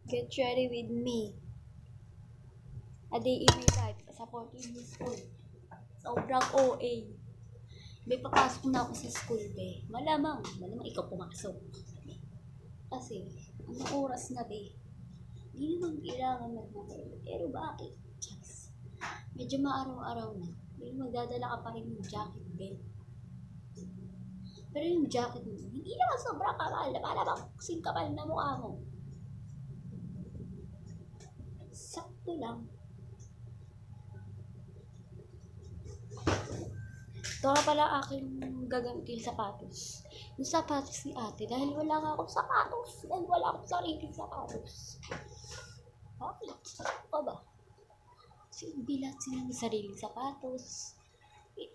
Get ready with me. A day in my life as a 14 years old. Sobrang OA. May papasok na ako sa school, be. Malamang ikaw pumasok. Kasi, anong oras na, be? Hindi naman kailangan magmamahal. Pero bakit? Just, medyo maaraw-araw na. Pero magdadala ka pa rin ng jacket, be. Pero yung jacket mo, hindi naman sobrang kapal. Malamang kasing kapal na mukha mo. Sakto lang. Ito nga pala aking gagamitin sapatos. Yung sapatos ni ate, dahil wala nga akong sapatos. Dahil wala akong sariling sapatos. Bakit? Ano ba? Kasi bilat sila ng sariling sapatos.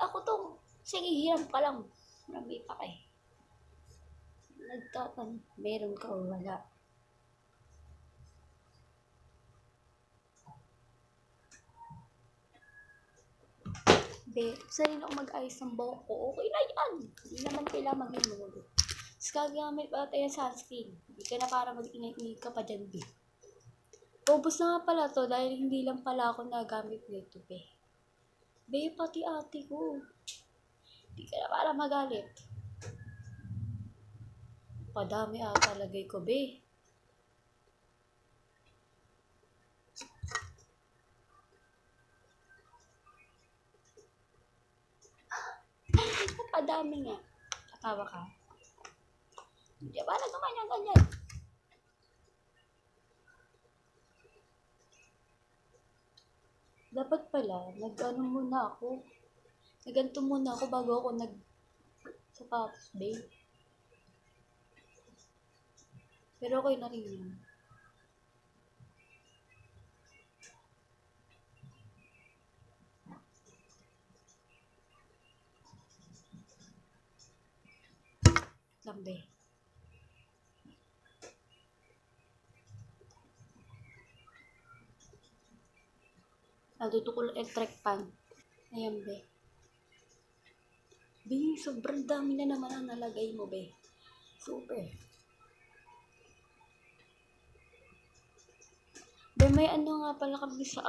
Ako tong, sige, hiram ka lang. Marami pa kay. Nagtatanong, meron ka o wala? Be, sarili ako mag-ayos ng buhok ko. Okay na yan. Hindi naman kailangan mag-inulo. Tapos gagamit pa tayo sunscreen. Hindi ka na para mag-inay-inay ka pa dyan, be. Ubus na nga pala to dahil hindi lang pala ako nagamit nito, be. Be, pati ate ko. Hindi ka na para magalit. Padami ata lagay ko, be. Padami nga. Katawa ka. Hindi ba na ganyan. Dapat pala, nag-ganto muna ako bago ako sapatos, babe. Pero okay na rin yun. Lambe. Naluto ko electric pan. Ayan, be. Be, sobrang dami na naman ang nalagay mo, be. Super. Be, may ano nga pala kami sa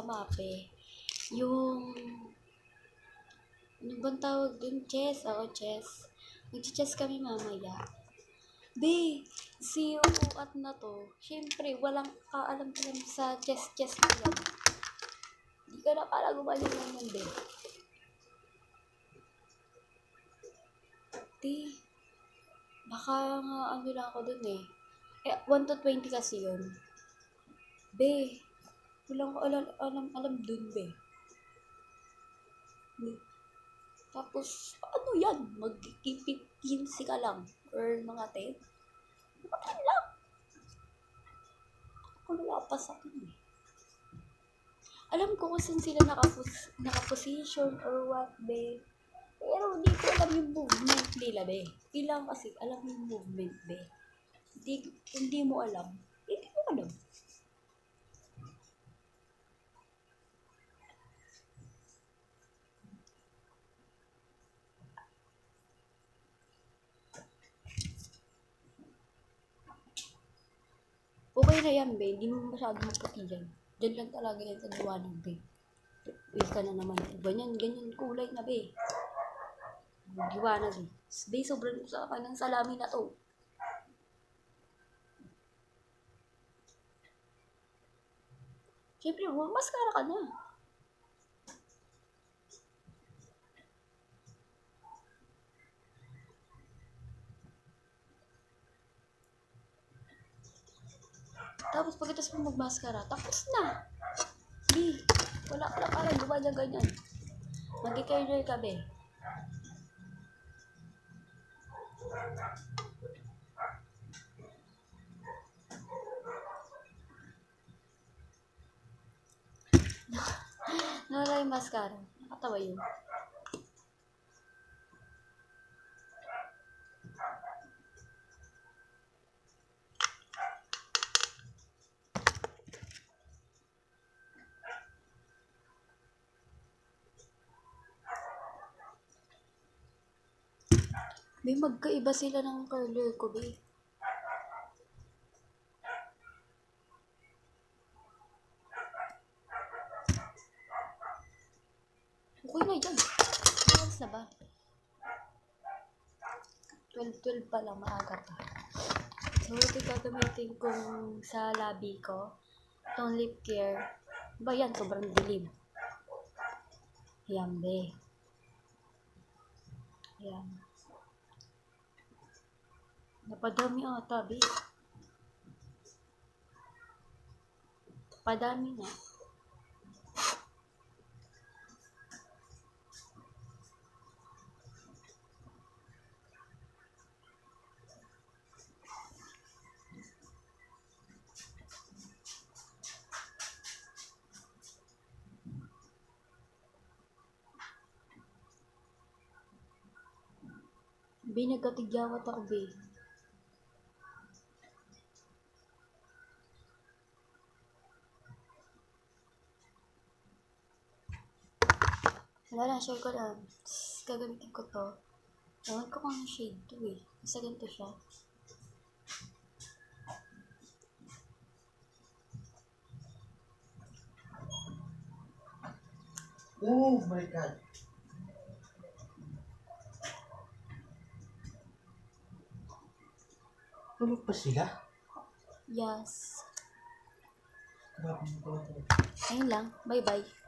mape. Yung, ano bang tawag dun? Chess. Ako, chess. Mag-chess kami mamaya. Be, si uat na to, syempre, walang kaalam-alam sa chess na yan. Hindi ka na para gumaling naman, be. Di, baka nga ano lang ako dun eh. 1 to 20 kasi yun. Be, walang alam dun, be. Tapos, ano yan? Mag-15 ka lang. Or mga 10. Bakit lang? Ako wala pa sa akin eh. Alam ko kung saan sila nakaposition or what, be. Pero hindi ko alam yung movement nila, be. Ilang kasi alam yung movement, be. Hindi mo alam. Hindi mo alam. Okay na yan, be. Hindi mo masyado maputi yan. Diyan lang talaga yan sa liwanag, be. Wait ka na naman. Ganyan kulay na, be. Liwanag, be. Be, sobrang usa ka ng salamin na to. Siyempre, maskara ka na. Tapos pagkatapos mo magmaskara, tapos na. Be, wala ka na parang gumanya ganyan. Mag-i-curler ka, be. Nawala yung mascara. Nakatawa yun. Be, magkaiba sila ng curler ko, be. 12 pa lang, maaga pa. So, ito gagamitin kong sa labi ko. Itong lip care. Ba yan, sobrang dilim. Ayan, be. Ayan. Napadami ata, be. Padami na. Be, nagkatigyawat ako, be. Wala na, share ko lang. Gagamitin ko to. Ewan ko kung shade to eh. Basta ganito siya. Oh my God. Tulog pa sila? Yes. Grabe mo pala. Ayun lang. Bye-bye.